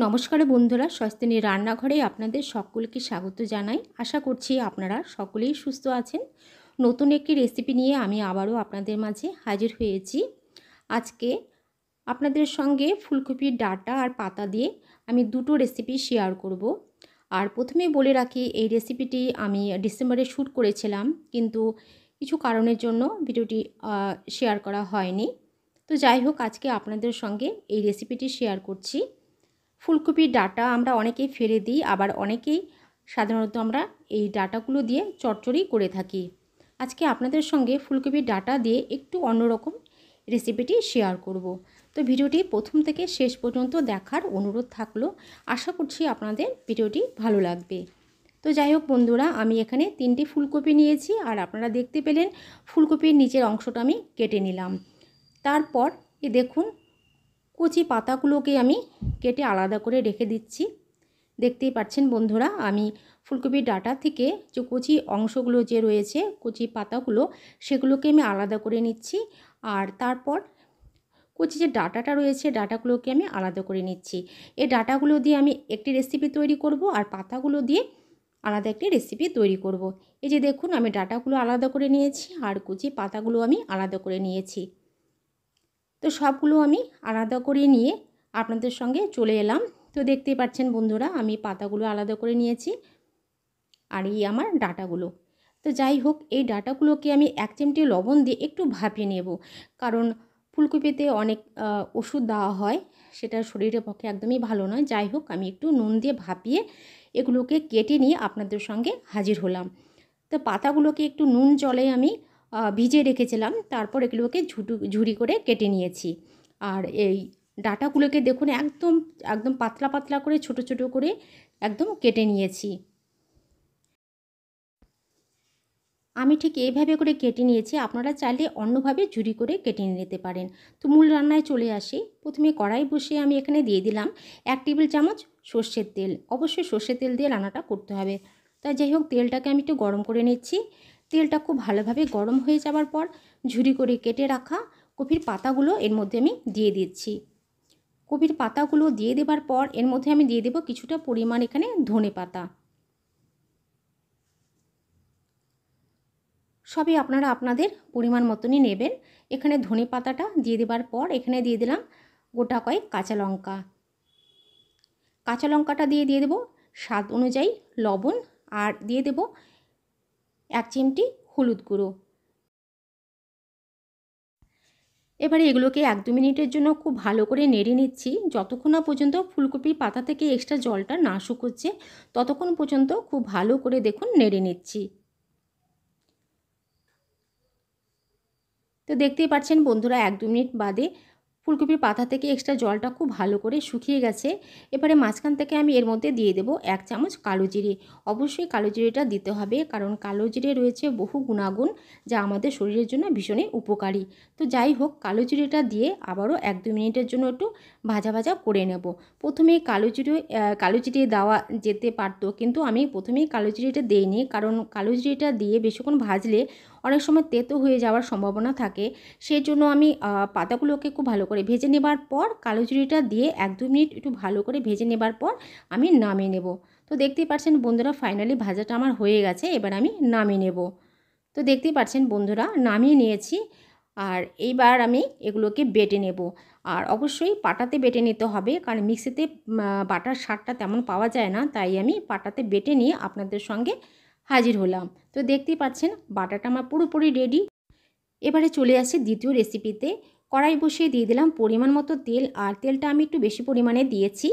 নমস্কার বন্ধুরা, স্বস্তিনী রান্নাঘরে আপনাদের সকলকে স্বাগত জানাই। আশা করছি আপনারা সকলেই সুস্থ আছেন। নতুন একটি রেসিপি নিয়ে আমি আবারও আপনাদের মাঝে হাজির হয়েছি। আজকে আপনাদের সঙ্গে ফুলকপির ডাঁটা আর পাতা দিয়ে আমি দুটো রেসিপি শেয়ার করব। আর প্রথমে বলে রাখি, এই রেসিপিটি আমি ডিসেম্বরে শ্যুট করেছিলাম, কিন্তু কিছু কারণের জন্য ভিডিওটি শেয়ার করা হয়নি। তো যাই হোক, আজকে আপনাদের সঙ্গে এই রেসিপিটি শেয়ার করছি। ফুলকপির ডাঁটা আমরা অনেকেই ফেলে দিই, আবার অনেকেই সাধারণত আমরা এই ডাঁটাগুলো দিয়ে চচ্চড়ি করে থাকি। আজকে আপনাদের সঙ্গে ফুলকপির ডাঁটা দিয়ে একটু অন্যরকম রেসিপিটি শেয়ার করব। তো ভিডিওটি প্রথম থেকে শেষ পর্যন্ত দেখার অনুরোধ থাকলো। আশা করছি আপনাদের ভিডিওটি ভালো লাগবে। তো যাই হোক বন্ধুরা, আমি এখানে 3টি ফুলকপি নিয়েছি, আর আপনারা দেখতে পেলেন ফুলকপির নিচের অংশটা আমি কেটে নিলাম। তারপর দেখুন, কচি পাতাগুলোকে আমি কেটে আলাদা করে রেখে দিচ্ছি। দেখতেই পাচ্ছেন বন্ধুরা, আমি ফুলকপির ডাঁটা থেকে যে কচি অংশগুলো যে রয়েছে, কচি পাতাগুলো, সেগুলোকে আমি আলাদা করে নিচ্ছি। আর তারপর কচি যে ডাঁটাটা রয়েছে, ডাঁটাগুলোকে আমি আলাদা করে নিচ্ছি। এই ডাঁটাগুলো দিয়ে আমি একটি রেসিপি তৈরি করব, আর পাতাগুলো দিয়ে আলাদা একটি রেসিপি তৈরি করব। এই যে দেখুন, আমি ডাঁটাগুলো আলাদা করে নিয়েছি, আর কচি পাতাগুলো আমি আলাদা করে নিয়েছি। তো সবগুলো আমি আলাদা করে নিয়ে আপনাদের সঙ্গে চলে এলাম। তো দেখতেই পাচ্ছেন বন্ধুরা, আমি পাতাগুলো আলাদা করে নিয়েছি, আর এই আমার ডাঁটাগুলো। তো যাই হোক, এই ডাঁটাগুলোকে আমি 1 চিমটি লবণ দিয়ে একটু ভাপিয়ে নেব, কারণ ফুলকপিতে অনেক ওষুধ দেওয়া হয়, সেটা শরীরের পক্ষে একদমই ভালো নয়। যাই হোক, আমি একটু নুন দিয়ে ভাপিয়ে এগুলোকে কেটে নিয়ে আপনাদের সঙ্গে হাজির হলাম। তো পাতাগুলোকে একটু নুন জলে আমি ভিজিয়ে রেখেছিলাম, তারপর এগুলোকে ঝুরি করে কেটে নিয়েছি। আর এই ডাঁটাগুলোকে দেখুন, একদম একদম পাতলা পাতলা করে, ছোট ছোট করে একদম কেটে নিয়েছি। আমি ঠিক এইভাবে করে কেটে নিয়েছি, আপনারা চাইলে অন্যভাবে ঝুরি করে কেটে নিতে পারেন। তো মূল রান্নায় চলে আসি। প্রথমে কড়াই বসিয়ে আমি এখানে দিয়ে দিলাম 1 টেবিল চামচ সর্ষের তেল। অবশ্যই সর্ষের তেল দিয়ে রান্নাটা করতে হবে। তাই যাই হোক, তেলটাকে আমি একটু গরম করে নিচ্ছি। তেলটা খুব ভালোভাবে গরম হয়ে যাওয়ার পর ঝুরি করে কেটে রাখা কপির পাতাগুলো এর মধ্যে আমি দিয়ে দিচ্ছি। কপির পাতাগুলো দিয়ে দেবার পর এর মধ্যে আমি দিয়ে দেব কিছুটা পরিমাণ এখানে ধনে পাতা। সবই আপনারা আপনাদের পরিমাণ মতনই নেবেন। এখানে ধনে পাতাটা দিয়ে দেবার পর এখানে দিয়ে দিলাম গোটা কয়েক কাঁচা লঙ্কা। কাঁচা লঙ্কাটা দিয়ে দেব স্বাদ অনুযায়ী লবণ, আর দিয়ে দেব 1 চিমটি হলুদ গুঁড়ো। এবারে এগুলোকে 1-2 মিনিটের জন্য খুব ভালো করে নেড়ে নিচ্ছি, যতক্ষণ না পর্যন্ত ফুলকপির পাতা থেকে এক্সট্রা জলটা না শুকোচ্ছে, ততক্ষণ পর্যন্ত খুব ভালো করে দেখুন নেড়ে নিচ্ছি। তো দেখতেই পাচ্ছেন বন্ধুরা, 1-2 মিনিট বাদে ফুলকপির পাতা থেকে এক্সট্রা জলটা খুব ভালো করে শুকিয়ে গেছে। এবারে মাঝখান থেকে আমি এর মধ্যে দিয়ে দেব 1 চামচ কালো জিরে। অবশ্যই কালো জিরেটা দিতে হবে, কারণ কালো জিরে রয়েছে বহু গুণাগুণ, যা আমাদের শরীরের জন্য ভীষণই উপকারী। তো যাই হোক, কালো জিরেটা দিয়ে আবারও 1-2 মিনিটের জন্য একটু ভাজা ভাজা করে নেব। প্রথমেই কালো জিরে দেওয়া যেতে পারতো, কিন্তু আমি প্রথমেই কালো জিরেটা দিইনি, কারণ কালো জিরেটা দিয়ে বেশিক্ষণ ভাজলে অনেক সময় তেতো হয়ে যাওয়ার সম্ভাবনা থাকে। সেই জন্য আমি পাতাগুলোকে খুব ভালো করে ভেজে নেবার পর কালো জিরেটা দিয়ে 1-2 মিনিট একটু ভালো করে ভেজে নেবার পর আমি নামিয়ে নেব। তো দেখতেই পাচ্ছেন বন্ধুরা, ফাইনালি ভাজাটা আমার হয়ে গেছে। এবার আমি নামিয়ে নেব। তো দেখতেই পাচ্ছেন বন্ধুরা, নামিয়ে নিয়েছি। আর এইবার আমি এগুলোকে বেটে নেব। আর অবশ্যই পাটাতে বেটে নিতে হবে, কারণ মিক্সিতে বাটার স্বাদটা তেমন পাওয়া যায় না, তাই আমি পাটাতে বেটে নিয়ে আপনাদের সঙ্গে হাজির হলাম। তো দেখতেই পাচ্ছেন বাটাটা আমার পুরোপুরি রেডি। এবারে চলে আসি দ্বিতীয় রেসিপিতে। কড়াই বসিয়ে দিয়ে দিলাম পরিমাণ মতো তেল, আর তেলটা আমি একটু বেশি পরিমাণে দিয়েছি।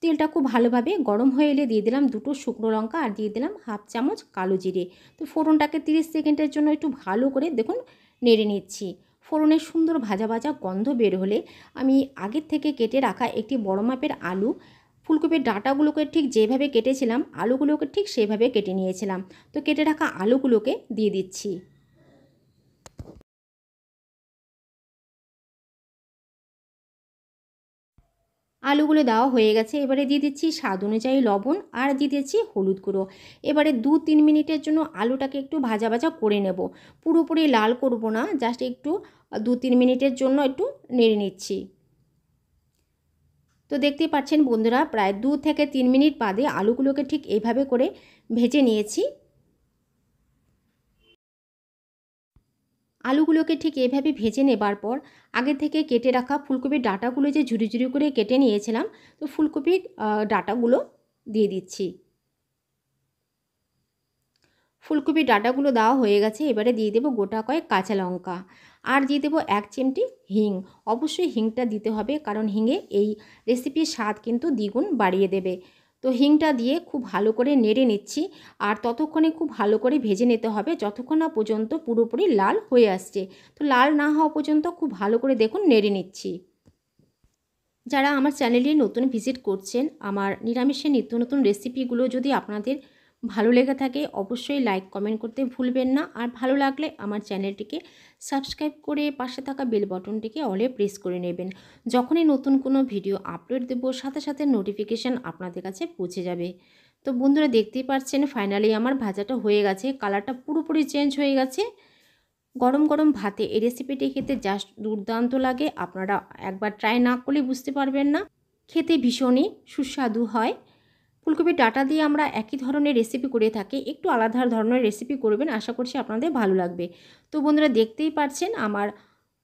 তেলটা খুব ভালোভাবে গরম হয়ে এলে দিয়ে দিলাম 2টো শুকনো লঙ্কা, আর দিয়ে দিলাম 1/2 চামচ কালো জিরে। তো ফোড়নটাকে 30 সেকেন্ডের জন্য একটু ভালো করে দেখুন নেড়ে নিচ্ছি। ফোড়নের সুন্দর ভাজা ভাজা গন্ধ বের হলে আমি আগের থেকে কেটে রাখা একটি বড় মাপের আলু, ফুলকপির ডাঁটাগুলোকে ঠিক যেভাবে কেটেছিলাম আলুগুলোকে ঠিক সেভাবে কেটে নিয়েছিলাম। তো কেটে রাখা আলুগুলোকে দিয়ে দিচ্ছি। আলুগুলো দেওয়া হয়ে গেছে। এবারে দিয়ে দিচ্ছি স্বাদ অনুযায়ী লবণ, আর দিয়ে দিচ্ছি হলুদ গুঁড়ো। এবারে 2-3 মিনিটের জন্য আলুটাকে একটু ভাজা ভাজা করে নেব। পুরোপুরি লাল করব না, জাস্ট একটু 2-3 মিনিটের জন্য একটু নেড়ে নিচ্ছি। তো দেখতেই পাচ্ছেন বন্ধুরা, প্রায় 2 থেকে 3 মিনিট বাদে আলুগুলোকে ঠিক এইভাবে করে ভেজে নিয়েছি। আলুগুলোকে ঠিক এইভাবে ভেজে নেবার পর আগে থেকে কেটে রাখা ফুলকপির ডাঁটাগুলো যে ঝুরি ঝুরি করে কেটে নিয়েছিলাম, তো ফুলকপির ডাঁটাগুলো দিয়ে দিচ্ছি। ফুলকপির ডাঁটাগুলো দেওয়া হয়ে গেছে। এবারে দিয়ে দেবো গোটা কয়েক কাঁচা লঙ্কা, আর দিয়ে দেবো 1 চিমটি হিং। অবশ্যই হিংটা দিতে হবে, কারণ হিঙে এই রেসিপির স্বাদ কিন্তু দ্বিগুণ বাড়িয়ে দেবে। তো হিংটা দিয়ে খুব ভালো করে নেড়ে নিচ্ছি, আর ততক্ষণে খুব ভালো করে ভেজে নিতে হবে যতক্ষণ না পর্যন্ত পুরোপুরি লাল হয়ে আসছে। তো লাল না হওয়া পর্যন্ত খুব ভালো করে দেখুন নেড়ে নিচ্ছি। যারা আমার চ্যানেলে নতুন ভিজিট করছেন, আমার নিরামিষের নিত্য নতুন রেসিপিগুলো যদি আপনাদের ভালো লেগে থাকে অবশ্যই লাইক কমেন্ট করতে ভুলবেন না। আর ভালো লাগলে আমার চ্যানেলটিকে সাবস্ক্রাইব করে পাশে থাকা বেল বটনটিকে অলে প্রেস করে নেবেন। যখনই নতুন কোনো ভিডিও আপলোড দেব সাথে সাথে নোটিফিকেশান আপনাদের কাছে পৌঁছে যাবে। তো বন্ধুরা দেখতেই পাচ্ছেন ফাইনালি আমার ভাজাটা হয়ে গেছে, কালারটা পুরোপুরি চেঞ্জ হয়ে গেছে। গরম গরম ভাতে এই রেসিপিটি খেতে জাস্ট দুর্দান্ত লাগে। আপনারা একবার ট্রাই না করলে বুঝতে পারবেন না, খেতে ভীষণই সুস্বাদু হয়। ফুলকপির ডাঁটা দিয়ে আমরা একই ধরনের রেসিপি করে থাকি, একটু আলাদা ধরনের রেসিপি করবেন, আশা করছি আপনাদের ভালো লাগবে। তো বন্ধুরা দেখতেই পাচ্ছেন আমার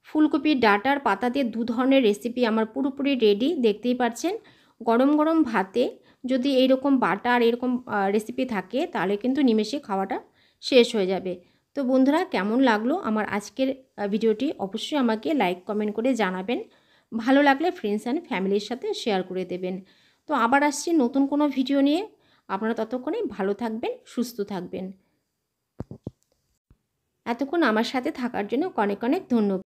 ফুলকপির ডাঁটার পাতা দিয়ে 2 ধরনের রেসিপি আমার পুরোপুরি রেডি। দেখতেই পাচ্ছেন গরম গরম ভাতে যদি এইরকম বাটার এরকম রেসিপি থাকে তাহলে কিন্তু নিমেষে খাওয়াটা শেষ হয়ে যাবে। তো বন্ধুরা কেমন লাগলো আমার আজকের ভিডিওটি অবশ্যই আমাকে লাইক কমেন্ট করে জানাবেন। ভালো লাগলে ফ্রেন্ডস অ্যান্ড ফ্যামিলির সাথে শেয়ার করে দেবেন। তো আবার আসছি নতুন কোনো ভিডিও নিয়ে। আপনারা ততক্ষণে ভালো থাকবেন, সুস্থ থাকবেন। এতক্ষণ আমার সাথে থাকার জন্য অনেক অনেক ধন্যবাদ।